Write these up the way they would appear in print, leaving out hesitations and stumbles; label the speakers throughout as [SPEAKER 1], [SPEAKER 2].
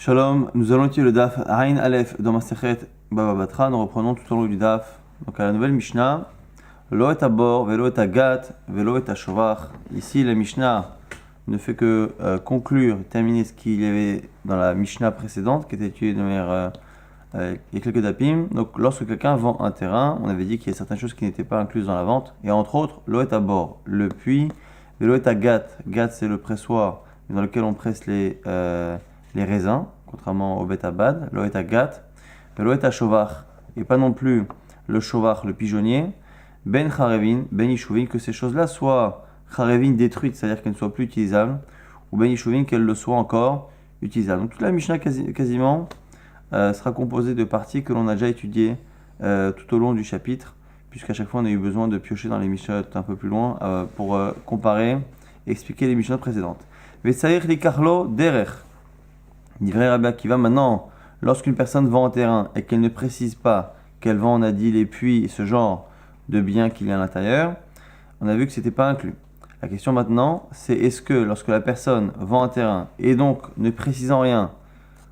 [SPEAKER 1] Shalom, nous allons étudier le Daf Ain Aleph dans Masechet Baba Batra. Nous reprenons tout au long du Daf. Donc à la nouvelle Mishnah, Lo et Abor, Velo et Agat, Velo et Ashovach. Ici, la Mishnah ne fait que conclure, terminer ce qu'il y avait dans la Mishnah précédente, qui était étudiée de manière. Il y a quelques dapim. Donc lorsque quelqu'un vend un terrain, on avait dit qu'il y a certaines choses qui n'étaient pas incluses dans la vente. Et entre autres, Lo et Abor, le puits, Velo et Agat. Gat, c'est le pressoir dans lequel on presse les raisins, contrairement au betabad, l'oet agat, l'oet ashovach, et pas non plus le shovach, le pigeonnier, ben charevin, ben ishuvin, que ces choses-là soient charevin détruites, c'est-à-dire qu'elles ne soient plus utilisables, ou ben ishuvin, qu'elles le soient encore utilisables. Donc toute la Mishnah quasiment sera composée de parties que l'on a déjà étudiées tout au long du chapitre, puisqu'à chaque fois on a eu besoin de piocher dans les Mishnah un peu plus loin pour comparer et expliquer les Mishnah précédentes. Vesaïr li karlo derech. Divrei Rabbi Akiva, maintenant, lorsqu'une personne vend un terrain et qu'elle ne précise pas qu'elle vend, on a dit, les puits et ce genre de biens qu'il y a à l'intérieur, on a vu que ce n'était pas inclus. La question maintenant, c'est est-ce que lorsque la personne vend un terrain et donc ne précisant rien,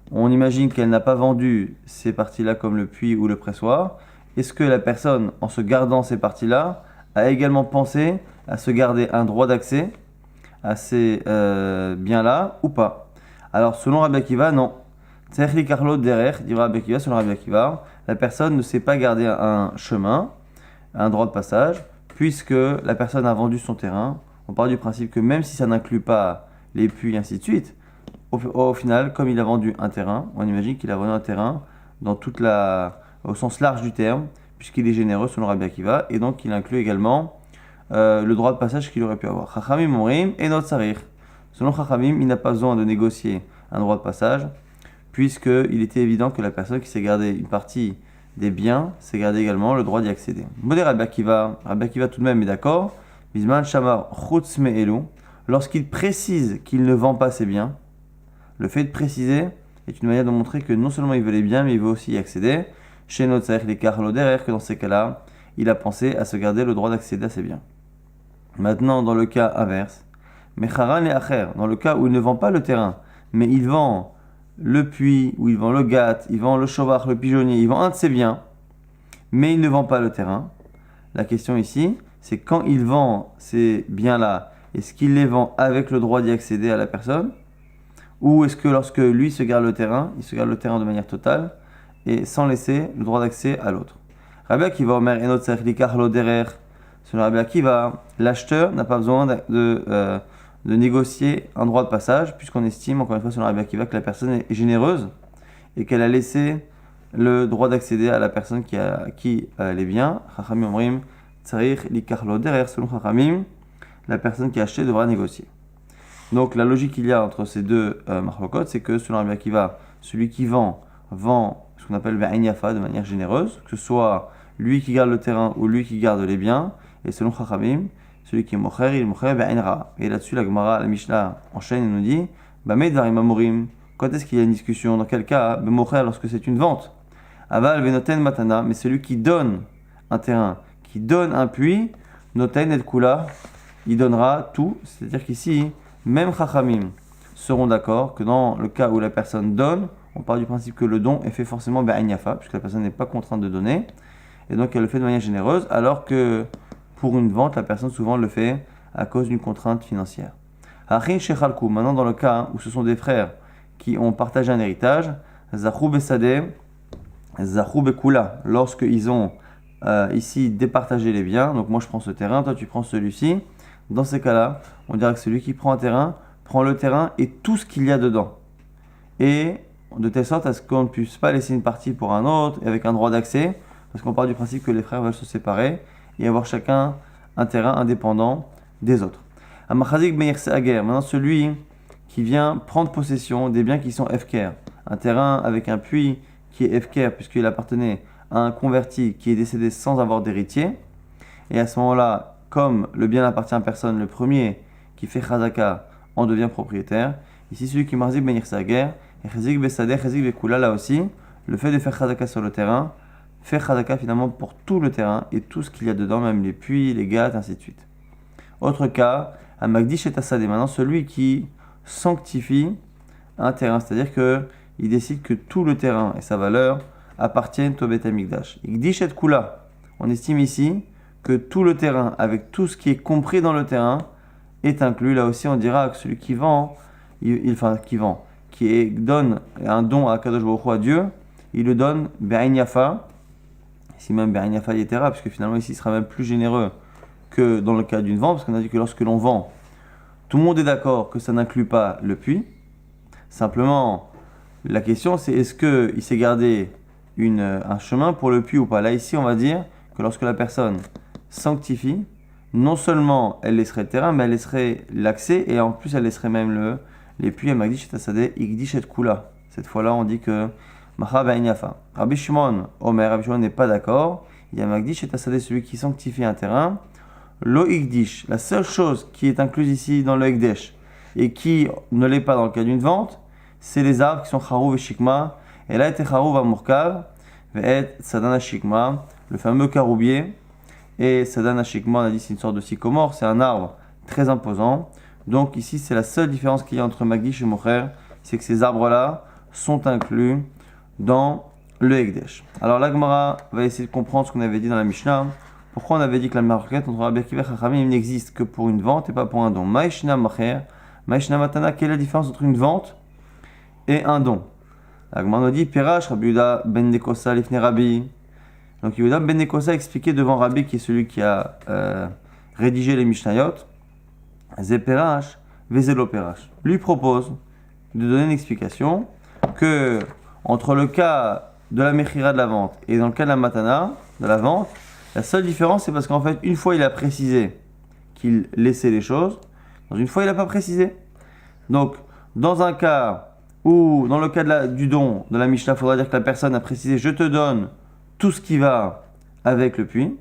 [SPEAKER 1] on imagine qu'elle n'a pas vendu ces parties-là comme le puits ou le pressoir, est-ce que la personne, en se gardant ces parties-là, a également pensé à se garder un droit d'accès à ces biens-là ou pas? Alors, selon Rabbi Akiva, non. Tzerli Karlo Derer, dira Rabbi Akiva, selon Rabbi Akiva, la personne ne sait pas garder un chemin, un droit de passage, puisque la personne a vendu son terrain. On part du principe que même si ça n'inclut pas les puits et ainsi de suite, au final, comme il a vendu un terrain, on imagine qu'il a vendu un terrain au sens large du terme, puisqu'il est généreux selon Rabbi Akiva, et donc il inclut également le droit de passage qu'il aurait pu avoir. Chachamim Morim et not Sarir. Selon Chachamim, il n'a pas besoin de négocier un droit de passage, puisqu'il était évident que la personne qui s'est gardée une partie des biens s'est gardée également le droit d'y accéder. Modé Rabbi Akiva tout de même est d'accord. Bisman Shamar Chutz Me'elu, lorsqu'il précise qu'il ne vend pas ses biens, le fait de préciser est une manière de montrer que non seulement il veut les biens, mais il veut aussi y accéder. Chez notre Saïch les Karlo derrière, que dans ces cas-là, il a pensé à se garder le droit d'accéder à ses biens. Maintenant, dans le cas inverse, Mecharan et Acher, dans le cas où il ne vend pas le terrain, mais il vend le puits, ou il vend le gat, il vend le shovach, le pigeonnier, il vend un de ses biens, mais il ne vend pas le terrain. La question ici, c'est quand il vend ces biens-là, est-ce qu'il les vend avec le droit d'y accéder à la personne, ou est-ce que lorsque lui se garde le terrain, il se garde le terrain de manière totale, et sans laisser le droit d'accès à l'autre. Rabbi Akiva Omer Enot Tzarich Karlo Derer, selon Rabbi Akiva, l'acheteur n'a pas besoin de négocier un droit de passage, puisqu'on estime, encore une fois, selon Rabbi Akiva, que la personne est généreuse et qu'elle a laissé le droit d'accéder à la personne qui a acquis les biens. Chachamim Omrim, Tzarich li Karlo Derer, selon Chachamim, la personne qui a acheté devra négocier. Donc la logique qu'il y a entre ces deux marlokot, c'est que selon Rabbi Akiva, celui qui vend ce qu'on appelle Ve'ain Yafa de manière généreuse, que ce soit lui qui garde le terrain ou lui qui garde les biens, et selon Chachamim, celui qui est mocher, il est mocher ve'ain ra. Et là-dessus, la Gemara, la Mishnah enchaîne et nous dit Bamed varim amorim. Quand est-ce qu'il y a une discussion? Dans quel cas? Mocher, lorsque c'est une vente. Aval venoten matana. Mais celui qui donne un terrain, qui donne un puits, noten et kula, il donnera tout. C'est-à-dire qu'ici, même Chachamim seront d'accord que dans le cas où la personne donne, on part du principe que le don est fait forcément ve'ain yafa, puisque la personne n'est pas contrainte de donner. Et donc elle le fait de manière généreuse, alors que pour une vente, la personne souvent le fait à cause d'une contrainte financière. Maintenant, dans le cas où ce sont des frères qui ont partagé un héritage, Zachou Bessadeh, Zachou Bekula, lorsqu'ils ont ici départagé les biens, donc moi je prends ce terrain, toi tu prends celui-ci, dans ces cas-là, on dirait que celui qui prend un terrain, prend le terrain et tout ce qu'il y a dedans. Et de telle sorte à ce qu'on ne puisse pas laisser une partie pour un autre, et avec un droit d'accès, parce qu'on part du principe que les frères veulent se séparer, et avoir chacun un terrain indépendant des autres. Amachazik ben Yerse Ager, maintenant celui qui vient prendre possession des biens qui sont FKR, un terrain avec un puits qui est FKR puisqu'il appartenait à un converti qui est décédé sans avoir d'héritier, et à ce moment-là, comme le bien n'appartient à personne, le premier qui fait Chazaka en devient propriétaire. Ici celui qui marzik ben Yerse Ager, et Chazik Besadeh, Chazik Bekula là aussi, le fait de faire Chazaka sur le terrain, faire Chazaka finalement pour tout le terrain et tout ce qu'il y a dedans, même les puits, les gâtes, ainsi de suite. Autre cas, à Magdish et Tassade, maintenant celui qui sanctifie un terrain, c'est-à-dire que il décide que tout le terrain et sa valeur appartiennent au Beth Amikdash. Igdish et Kula, on estime ici que tout le terrain, avec tout ce qui est compris dans le terrain, est inclus. Là aussi, on dira que celui qui vend, donne un don à Kadosh Baruch Hu, à Dieu, il le donne Be'ain Yafa, ici même Be'ain Yafa Yetera, parce que finalement ici il sera même plus généreux que dans le cas d'une vente, parce qu'on a dit que lorsque l'on vend, tout le monde est d'accord que ça n'inclut pas le puits. Simplement, la question c'est est-ce qu'il s'est gardé un chemin pour le puits ou pas. Là ici on va dire que lorsque la personne sanctifie, non seulement elle laisserait le terrain, mais elle laisserait l'accès et en plus elle laisserait même les puits. Magdish et Tasadeh, Igdish et Kula. Cette fois-là on dit que Macha Be'ain Yafa. Rabbi Shimon n'est pas d'accord. Il y a Magdish et Tasadeh, celui qui sanctifie un terrain. Lo Igdish, la seule chose qui est incluse ici dans le Ekdesh et qui ne l'est pas dans le cas d'une vente, c'est les arbres qui sont Charouv et Shikma. Et là, était Charouv à Murkav, Ve'et Sadana Shikma, le fameux caroubier. Et Sadana Shikma, on a dit c'est une sorte de sycomore, c'est un arbre très imposant. Donc ici, c'est la seule différence qu'il y a entre Magdish et Mocher, c'est que ces arbres-là sont inclus dans le Ekdesh. Alors la Gemara va essayer de comprendre ce qu'on avait dit dans la Mishnah. Pourquoi on avait dit que la marquette entre Rabbi Akiva et Chachamim n'existe que pour une vente et pas pour un don. Maïshna Macher, Maïshna Matana, quelle est la différence entre une vente et un don? La Gemara nous dit Perash Rabbi Yehuda ben Nekosa lifne Rabbi. Donc Yehuda ben Nekosa expliquait devant Rabbi, qui est celui qui a rédigé les Mishnayot, Ze Perash, Vezelo Perash. Lui propose de donner une explication que entre le cas de la Mechira de la vente et dans le cas de la Matana, de la vente, la seule différence c'est parce qu'en fait une fois il a précisé qu'il laissait les choses, dans une fois il n'a pas précisé. Donc dans un cas où, dans le cas du don de la Mishnah, il faudra dire que la personne a précisé je te donne tout ce qui va avec le puits,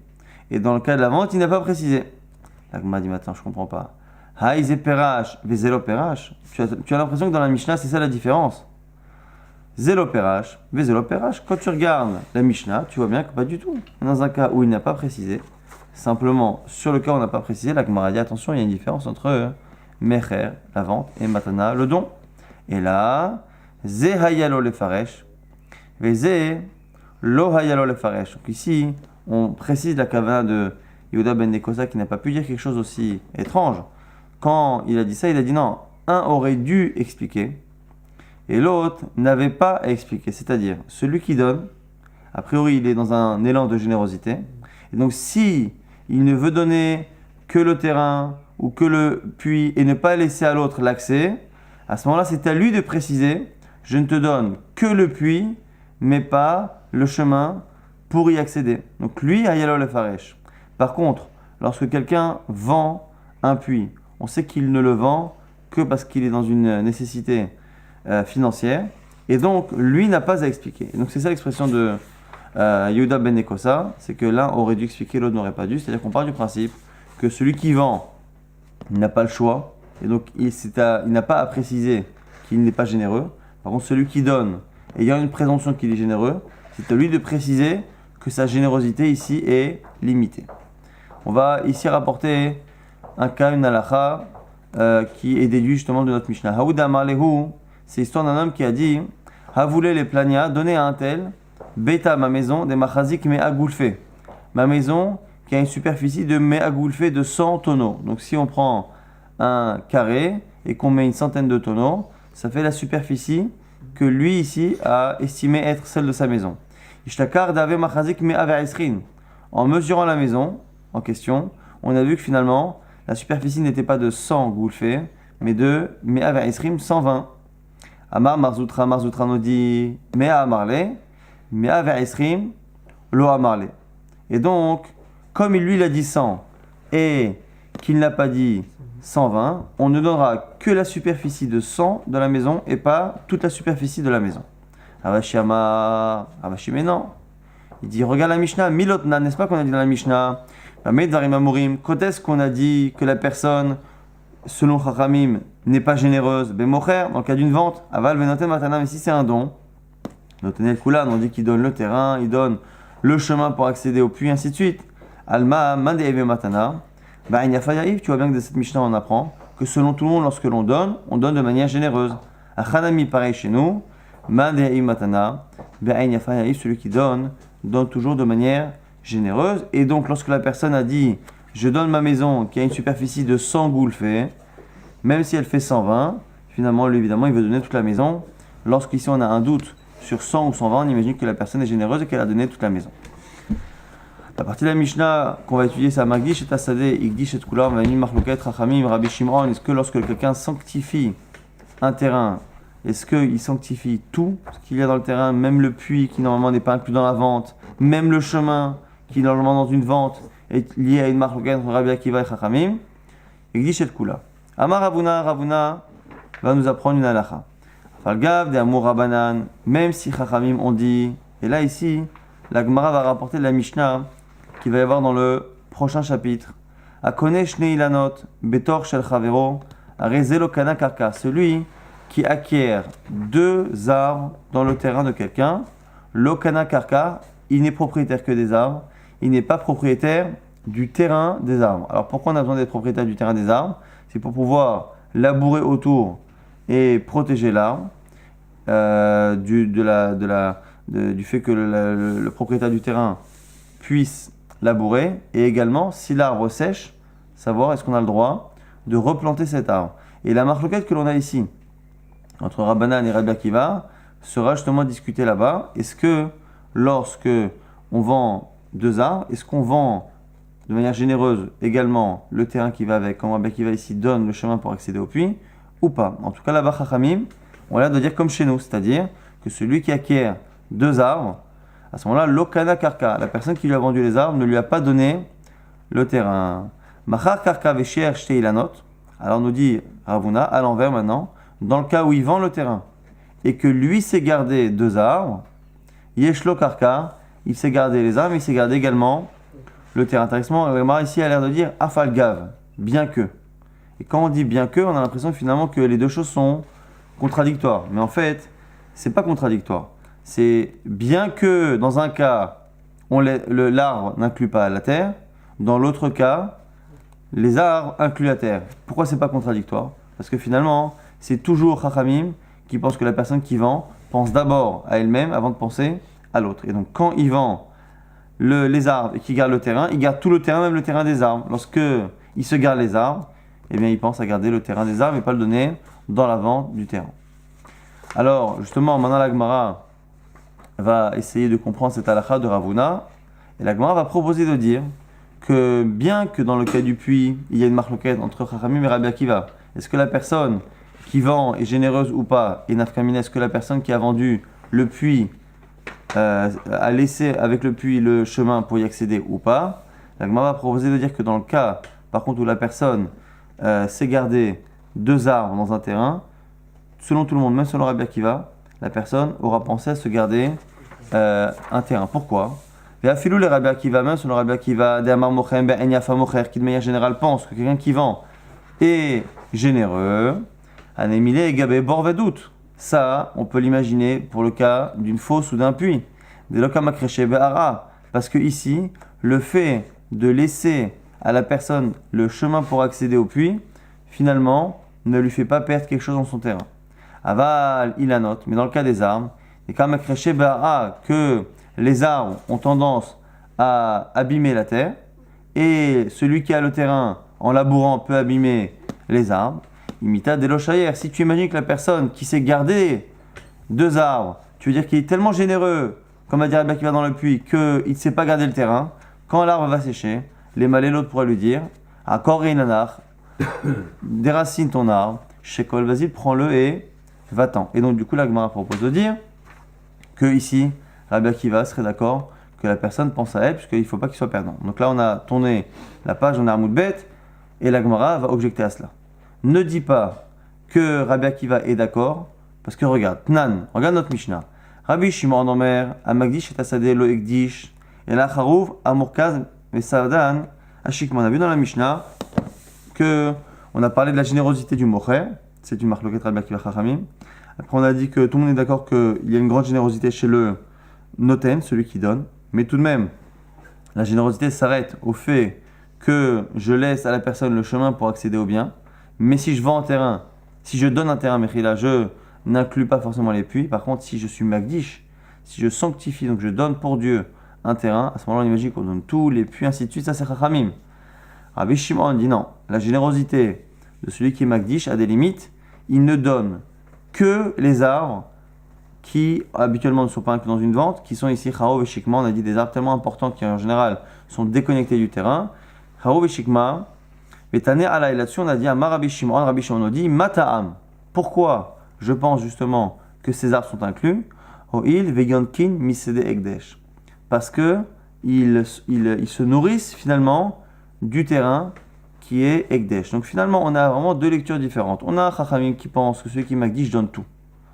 [SPEAKER 1] et dans le cas de la vente il n'a pas précisé. La Gemara dit maintenant je comprends pas. Haïze Perash, Vezelo Perash. Tu as l'impression que dans la Mishnah c'est ça la différence. Zelo Perash, Vezelo Perash. Quand tu regardes la Mishnah, tu vois bien que pas du tout. Dans un cas où il n'a pas précisé, simplement sur le cas où on n'a pas précisé, la Gemara dit attention, il y a une différence entre Mecher, la vente, et Matana, le don. Et là, Ze Hayalo le Faresh, Veze Lo Hayalo le Faresh. Donc ici, on précise la kavana de Yehuda ben Nekosa qui n'a pas pu dire quelque chose aussi étrange. Quand il a dit ça, il a dit non, un aurait dû expliquer et l'autre n'avait pas à expliquer. C'est-à-dire, celui qui donne, a priori, il est dans un élan de générosité. Et donc, si il ne veut donner que le terrain ou que le puits et ne pas laisser à l'autre l'accès, à ce moment-là, c'est à lui de préciser je ne te donne que le puits, mais pas le chemin pour y accéder. Donc, lui, Hayalo le Faresh. Par contre, lorsque quelqu'un vend un puits, on sait qu'il ne le vend que parce qu'il est dans une nécessité financière, et donc lui n'a pas à expliquer. Et donc c'est ça l'expression de Yehuda ben Nekosa, c'est que l'un aurait dû expliquer, l'autre n'aurait pas dû. C'est-à-dire qu'on part du principe que celui qui vend n'a pas le choix, et donc il n'a pas à préciser qu'il n'est pas généreux. Par contre, celui qui donne, ayant une présomption qu'il est généreux, c'est à lui de préciser que sa générosité ici est limitée. On va ici rapporter un cas, une halakha, qui est déduit justement de notre Mishnah. Haouda Marlehu, c'est l'histoire d'un homme qui a dit Havoulé les plania, donnez à un tel, Beta, ma maison, des machazik me agoulfé. Ma maison qui a une superficie de me agoulfé de 100 tonneaux. Donc si on prend un carré et qu'on met une centaine de tonneaux, ça fait la superficie que lui ici a estimé être celle de sa maison. Ishtakar dave machazik me aveisrin. En mesurant la maison en question, on a vu que finalement la superficie n'était pas de 100 goulfés, mais de Me'aver Esrim 120. Amar Marzoutra nous dit Mea Amarle, Me'aver Esrim, Lo Amarle. Et donc, comme lui il a dit 100 et qu'il n'a pas dit 120, on ne donnera que la superficie de 100 de la maison et pas toute la superficie de la maison. Avashi Amar, Avashi mais non. Il dit regarde la Mishnah, Milotna, n'est-ce pas qu'on a dit dans la Mishnah quand est-ce qu'on a dit que la personne, selon Chachamim, n'est pas généreuse? Bemocher, dans le cas d'une vente, aval venotem matana, mais si c'est un don, notenel kulan, on dit qu'il donne le terrain, il donne le chemin pour accéder au puits, ainsi de suite. Alma, mande eve matana, tu vois bien que de cette Mishnah on apprend que selon tout le monde, lorsque l'on donne de manière généreuse. Achanami, pareil chez nous, Man de'im matana, be'ain yafa yaif, celui qui donne toujours de manière généreuse. Et donc, lorsque la personne a dit je donne ma maison qui a une superficie de 100 goulfés, même si elle fait 120, finalement, lui, évidemment, il veut donner toute la maison. Lorsqu'ici, on a un doute sur 100 ou 120, on imagine que la personne est généreuse et qu'elle a donné toute la maison. La partie de la Mishnah qu'on va étudier, c'est Magdish et Tasadeh, Igdish et Kulam, Vani Marloket, Rachamim, Rabbi Shimon. Est-ce que lorsque quelqu'un sanctifie un terrain, est-ce qu'il sanctifie tout ce qu'il y a dans le terrain, même le puits qui normalement n'est pas inclus dans la vente, même le chemin qui normalement dans une vente est lié à une Marloket entre Rabbi Akiva et Rachamim? Igdish et Kulam. Amar Ravuna va nous apprendre une halakha. Falgav de Amur Rabanan, même si Chachamim ont dit, et là ici, la Gemara va rapporter de la Mishnah qui va y avoir dans le prochain chapitre. Akone Shnei Ilanot, Betor Shel Chavero, Arezelo Kana Karka, celui qui acquiert 2 arbres dans le terrain de quelqu'un, Lokana Karka, il n'est propriétaire que des arbres, il n'est pas propriétaire du terrain des arbres. Alors pourquoi on a besoin d'être propriétaire du terrain des arbres? C'est pour pouvoir labourer autour et protéger l'arbre du fait que le propriétaire du terrain puisse labourer, et également si l'arbre sèche, savoir est-ce qu'on a le droit de replanter cet arbre. Et la marloquette que l'on a ici entre Rabbanan et Rabbi Akiva sera justement discutée là-bas. Est-ce que lorsque on vend 2 arbres, est-ce qu'on vend de manière généreuse également le terrain qui va avec, comme Rabbi Akiva ici donne le chemin pour accéder au puits, ou pas? En tout cas, là-bas, Chachamim, on a l'air de dire comme chez nous, c'est-à-dire que celui qui acquiert 2 arbres, à ce moment-là, Lokana Karka, la personne qui lui a vendu les arbres, ne lui a pas donné le terrain. Machar Karka Vesher Shteilanot, alors nous dit Ravuna, à l'envers maintenant, dans le cas où il vend le terrain, et que lui s'est gardé 2 arbres, Yeshlo Karka, il s'est gardé les arbres, mais il s'est gardé également le terrain. Intéressant, Gemara ici a l'air de dire Afalgav, bien que. Et quand on dit bien que, on a l'impression finalement que les deux choses sont contradictoires. Mais en fait, c'est pas contradictoire. C'est bien que dans un cas, l'arbre n'inclut pas la terre, dans l'autre cas, les arbres incluent la terre. Pourquoi c'est pas contradictoire? Parce que finalement, c'est toujours Chachamim qui pense que la personne qui vend pense d'abord à elle-même avant de penser à l'autre. Et donc quand il vend les arbres et qu'il garde le terrain, il garde tout le terrain, même le terrain des arbres. Lorsque il se garde les arbres, eh bien il pense à garder le terrain des arbres et pas le donner dans la vente du terrain. Alors justement, maintenant la Gemara va essayer de comprendre cette halakha de Ravuna, et la Gemara va proposer de dire que bien que dans le cas du puits, il y a une marloquette entre Chachamim et Rabbi Akiva, est-ce que la personne qui vend est généreuse ou pas, et nafkamina, est-ce que la personne qui a vendu le puits a laissé avec le puits le chemin pour y accéder ou pas? La Gemara va proposer de dire que dans le cas, par contre, où la personne s'est gardé 2 arbres dans un terrain, selon tout le monde, même selon Rabbi Akiva, la personne aura pensé à se garder un terrain. Pourquoi? Et affilou les Rabbi Akiva, même selon Rabbi Akiva, de Amar Mochem, ben Enyafa Mocher, qui de manière générale pense que quelqu'un qui vend est généreux, Anémilé et Gabé Borvedout. Ça, on peut l'imaginer pour le cas d'une fosse ou d'un puits. Des Lokamakreche Behara. Parce que ici, le fait de laisser à la personne le chemin pour accéder au puits, finalement, ne lui fait pas perdre quelque chose dans son terrain. Aval, il a note, mais dans le cas des arbres, et quand Makreche Behara, que les arbres ont tendance à abîmer la terre, et celui qui a le terrain, en labourant, peut abîmer les arbres. Imita Delochayer, si tu imagines que la personne qui s'est gardé 2 arbres, tu veux dire qu'il est tellement généreux, comme a dit Rabbi Akiva dans le puits, qu'il ne sait pas garder le terrain, quand l'arbre va sécher, les malais l'autre pourra lui dire, Akor Reinanar, déracine ton arbre, Shekol, vas-y, prends-le et va-t'en. Et donc du coup, la Gemara propose de dire que ici, Rabbi Akiva serait d'accord que la personne pense à elle, puisqu'il ne faut pas qu'il soit perdant. Donc là, on a tourné la page, on a Amoud Bet, et la Gemara va objecter à cela. Ne dis pas que Rabbi Akiva est d'accord, parce que regarde, Tnan, regarde notre Mishnah. Rabbi Shimon Omer, Amagdish et Tasadeh lo Ekdish, et la Charouv, Amurkaz, et Saadan, Ashikman. On a vu dans la Mishnah que on a parlé de la générosité du Mocher, c'est une marloquette Rabbi Akiva Chachamim. Après, on a dit que tout le monde est d'accord qu'il y a une grande générosité chez le Noten, celui qui donne, mais tout de même, la générosité s'arrête au fait que je laisse à la personne le chemin pour accéder au bien. Mais si je vends un terrain, si je donne un terrain, Mechila, je n'inclut pas forcément les puits. Par contre, si je suis Magdish, si je sanctifie, donc je donne pour Dieu un terrain, à ce moment-là, on imagine qu'on donne tous les puits, ainsi de suite, ça c'est Chachamim. Rabbi Shimon dit non, la générosité de celui qui est Magdish a des limites, il ne donne que les arbres qui habituellement ne sont pas inclus dans une vente, qui sont ici Charo et Shikma, on a dit des arbres tellement importants qui en général sont déconnectés du terrain. Charo et Shikma, mais Taner Alay, là-dessus on a dit Amar Rabbi Shimon nous dit Mata'am. Pourquoi je pense justement que ces arbres sont inclus? O'il vegankin misede ekdesh. Parce que ils se nourrissent finalement du terrain qui est ekdesh. Donc finalement on a vraiment deux lectures différentes. On a un Chachamim qui pense que celui qui Magdish donne tout.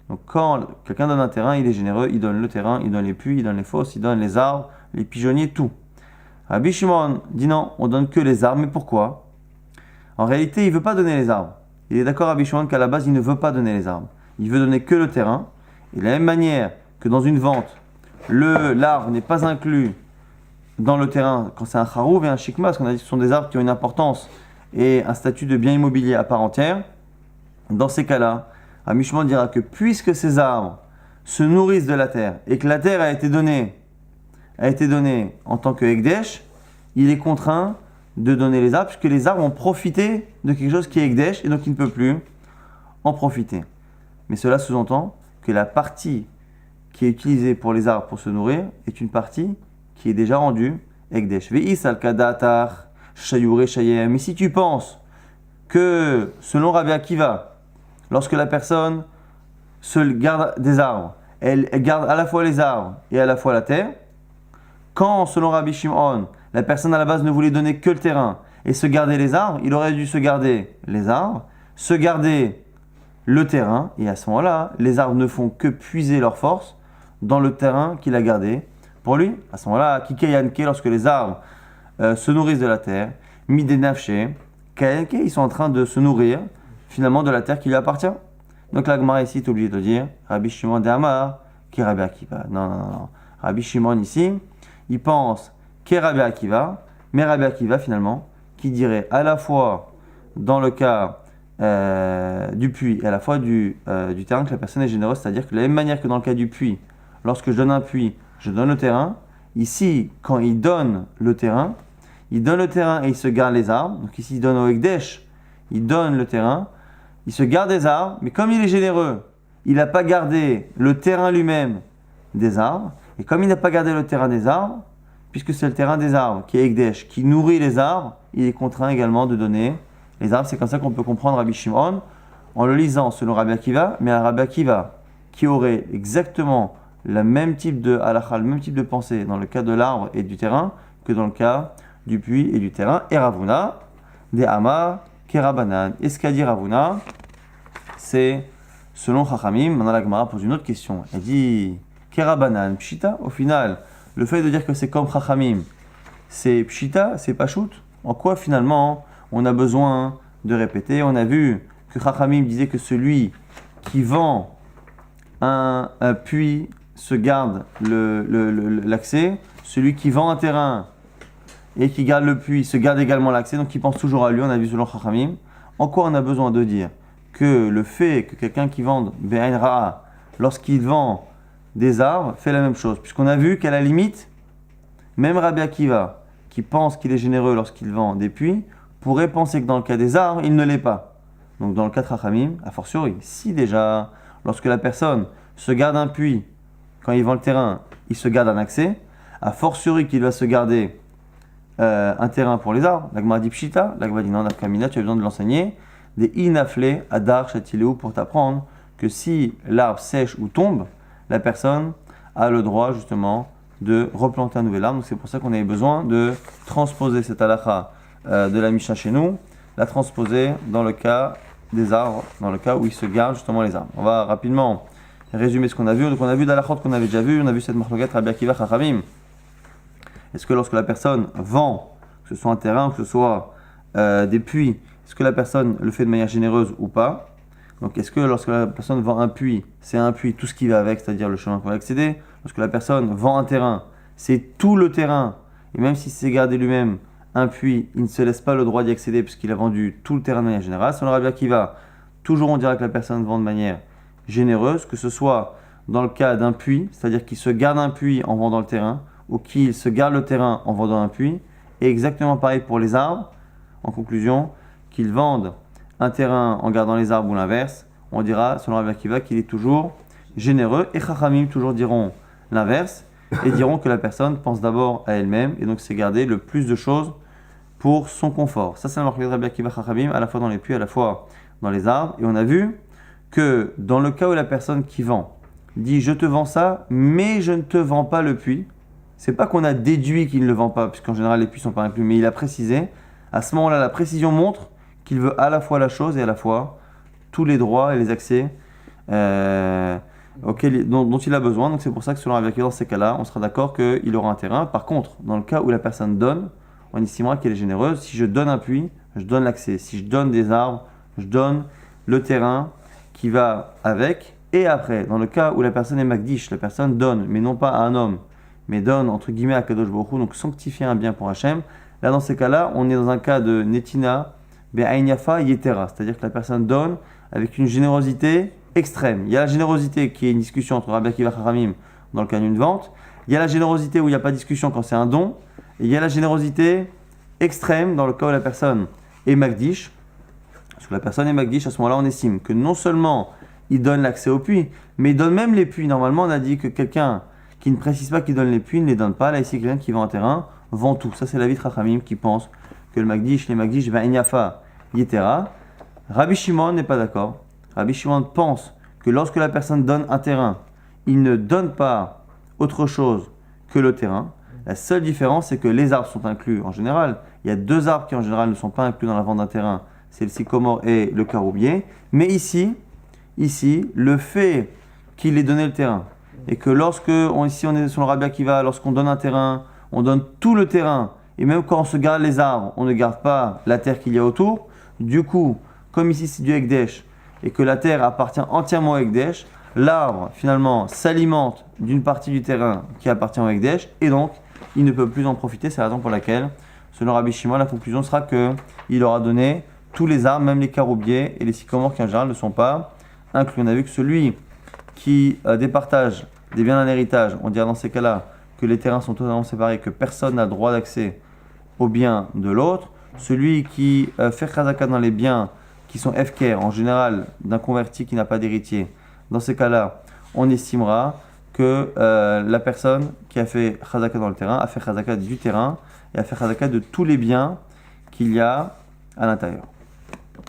[SPEAKER 1] Donc quand quelqu'un donne un terrain, il est généreux, il donne le terrain, il donne les puits, il donne les fosses, il donne les arbres, les pigeonniers, tout. Rabbi Shimon dit non, on donne que les arbres, mais pourquoi? En réalité, il ne veut pas donner les arbres. Il est d'accord Rabbi Shimon qu'à la base, il ne veut pas donner les arbres. Il veut donner que le terrain. Et de la même manière que dans une vente, l'arbre n'est pas inclus dans le terrain quand c'est un charouv et un shikma, parce qu'on a dit que ce sont des arbres qui ont une importance et un statut de bien immobilier à part entière. Dans ces cas-là, Rabbi Shimon dira que puisque ces arbres se nourrissent de la terre et que la terre a été donnée en tant que Ekdesh, il est contraint de donner les arbres puisque les arbres ont profité de quelque chose qui est Ekdesh et donc il ne peut plus en profiter. Mais cela sous-entend que la partie qui est utilisée pour les arbres pour se nourrir est une partie qui est déjà rendue Ekdesh. Ve'is al-kadatar shayure shayem. Mais si tu penses que selon Rabbi Akiva, lorsque la personne se garde des arbres, elle garde à la fois les arbres et à la fois la terre. Quand, selon Rabbi Shimon, la personne à la base ne voulait donner que le terrain et se garder les arbres, il aurait dû se garder les arbres, se garder le terrain, et à ce moment-là, les arbres ne font que puiser leur force dans le terrain qu'il a gardé pour lui. À ce moment-là, Kikeyanke, lorsque les arbres se nourrissent de la terre, Midenafche, Kayanke, ils sont en train de se nourrir finalement de la terre qui lui appartient. Donc la Gemara ici est obligée de dire Rabbi Shimon de Amar, qui est Rabbi Akiva. Non. Rabbi Shimon ici, il pense qu'est Rabbi Akiva, mais Rabbi Akiva finalement, qui dirait à la fois dans le cas du puits et à la fois du terrain que la personne est généreuse, c'est-à-dire que de la même manière que dans le cas du puits, lorsque je donne un puits, je donne le terrain. Ici, quand il donne le terrain et il se garde les arbres. Donc ici, il donne au Ekdesh, il donne le terrain. Il se garde des arbres, mais comme il est généreux, il n'a pas gardé le terrain lui-même des arbres. Et comme il n'a pas gardé le terrain des arbres, puisque c'est le terrain des arbres qui est Ekdesh, qui nourrit les arbres, il est contraint également de donner les arbres. C'est comme ça qu'on peut comprendre Rabbi Shimon en le lisant selon Rabbi Akiva, mais un Rabbi Akiva qui aurait exactement le même type de halakha, le même type de pensée dans le cas de l'arbre et du terrain que dans le cas du puits et du terrain. Et Ravuna, des Amar, Kerabanan. Et ce qu'a dit Ravuna, c'est selon Chachamim. Maintenant la Gemara pose une autre question. Elle dit Kerabanan, Pshita. Au final, le fait de dire que c'est comme Chachamim, c'est Pshita, c'est Pashut. En quoi finalement on a besoin de répéter? On a vu que Chachamim disait que celui qui vend un puits se garde l'accès. Celui qui vend un terrain et qui garde le puits se garde également l'accès, donc il pense toujours à lui, on a vu selon Chachamim. En quoi on a besoin de dire que le fait que quelqu'un qui vende Be'ain Ra'a, lorsqu'il vend des arbres, fait la même chose, puisqu'on a vu qu'à la limite, même Rabbi Akiva, qui pense qu'il est généreux lorsqu'il vend des puits, pourrait penser que dans le cas des arbres, il ne l'est pas. Donc dans le cas de Chachamim, a fortiori, si déjà, lorsque la personne se garde un puits, quand il vend le terrain, il se garde un accès, a fortiori qu'il va se garder un terrain pour les arbres. La Gemara dit Pshita, la Gemara dit non, Nafkamina, tu as besoin de l'enseigner. Des inaflés, adar, chatiléou, pour t'apprendre que si l'arbre sèche ou tombe, la personne a le droit justement de replanter un nouvel arbre. Donc c'est pour ça qu'on avait besoin de transposer cette halakha de la Mishnah chez nous, la transposer dans le cas des arbres, dans le cas où il se gardent justement les arbres. On va rapidement résumer ce qu'on a vu. Donc on a vu d'Alachot qu'on avait déjà vu, on a vu cette marloquette Rabbi Akiva Chachamim. Est-ce que lorsque la personne vend, que ce soit un terrain, que ce soit des puits, est-ce que la personne le fait de manière généreuse ou pas? Donc est-ce que lorsque la personne vend un puits, c'est un puits, tout ce qui va avec, c'est-à-dire le chemin qu'on va accéder? Lorsque la personne vend un terrain, c'est tout le terrain, et même si c'est gardé lui-même un puits, il ne se laisse pas le droit d'y accéder puisqu'il a vendu tout le terrain de manière générale. Selon Rabbi Akiva, toujours on dira que la personne vend de manière généreuse, que ce soit dans le cas d'un puits, c'est-à-dire qu'il se garde un puits en vendant le terrain, ou qu'il se garde le terrain en vendant un puits, et exactement pareil pour les arbres, en conclusion, qu'ils vendent un terrain en gardant les arbres ou l'inverse, on dira, selon Rabbi Akiva, qu'il est toujours généreux, et Chachamim toujours diront l'inverse, et diront que la personne pense d'abord à elle-même, et donc c'est garder le plus de choses pour son confort. Ça, c'est la marque de Rabbi Akiva Chachamim, à la fois dans les puits, à la fois dans les arbres, et on a vu que dans le cas où la personne qui vend dit « je te vends ça, mais je ne te vends pas le puits », c'est pas qu'on a déduit qu'il ne le vend pas, puisqu'en général les puits ne sont pas inclus, mais il a précisé. À ce moment-là, la précision montre qu'il veut à la fois la chose et à la fois tous les droits et les accès dont il a besoin. Donc c'est pour ça que selon Rabbi Akiva, dans ces cas-là, on sera d'accord qu'il aura un terrain. Par contre, dans le cas où la personne donne, on estimera qu'elle est généreuse. Si je donne un puits, je donne l'accès. Si je donne des arbres, je donne le terrain qui va avec. Et après, dans le cas où la personne est Magdish, la personne donne, mais non pas à un homme, mais donne entre guillemets à Kadosh Baruch Hu, donc sanctifier un bien pour Hachem. Là, dans ces cas-là, on est dans un cas de Netina, Be'ain Yafa Yetera, c'est-à-dire que la personne donne avec une générosité extrême. Il y a la générosité qui est une discussion entre Rabbi Akiva et Chachamim dans le cas d'une vente. Il y a la générosité où il n'y a pas de discussion quand c'est un don. Et il y a la générosité extrême dans le cas où la personne est Magdish. Parce que la personne est Magdish, à ce moment-là, on estime que non seulement il donne l'accès au puits, mais il donne même les puits. Normalement, on a dit que quelqu'un qui ne précise pas qu'il donne les puits ne les donne pas. Là, ici, quelqu'un qui vend un terrain vend tout. Ça, c'est l'avis de Chachamim qui pense que le Magdish, les Magdish, Be'ain Yafa Yetera. Rabbi Shimon n'est pas d'accord. Rabbi Shimon pense que lorsque la personne donne un terrain, il ne donne pas autre chose que le terrain. La seule différence, c'est que les arbres sont inclus en général. Il y a deux arbres qui en général ne sont pas inclus dans la vente d'un terrain. C'est le sycomore et le caroubier. Mais ici, le fait qu'il ait donné le terrain, et que ici on est sur le Rabbi Akiva, lorsqu'on donne un terrain, on donne tout le terrain, et même quand on se garde les arbres, on ne garde pas la terre qu'il y a autour. Du coup, comme ici c'est du Ekdesh, et que la terre appartient entièrement au Ekdesh, l'arbre finalement s'alimente d'une partie du terrain qui appartient au Ekdesh, et donc il ne peut plus en profiter. C'est la raison pour laquelle, selon Rabbi Shimon, la conclusion sera qu'il aura donné tous les arbres, même les caroubiers et les sycomores qui en général ne sont pas inclus. On a vu que celui qui départage des biens d'un héritage, on dirait dans ces cas-là que les terrains sont totalement séparés, que personne n'a droit d'accès aux biens de l'autre. Celui qui fait chazaka dans les biens qui sont FKR, en général d'un converti qui n'a pas d'héritier, dans ces cas-là, on estimera que la personne qui a fait chazaka dans le terrain a fait chazaka du terrain et a fait chazaka de tous les biens qu'il y a à l'intérieur.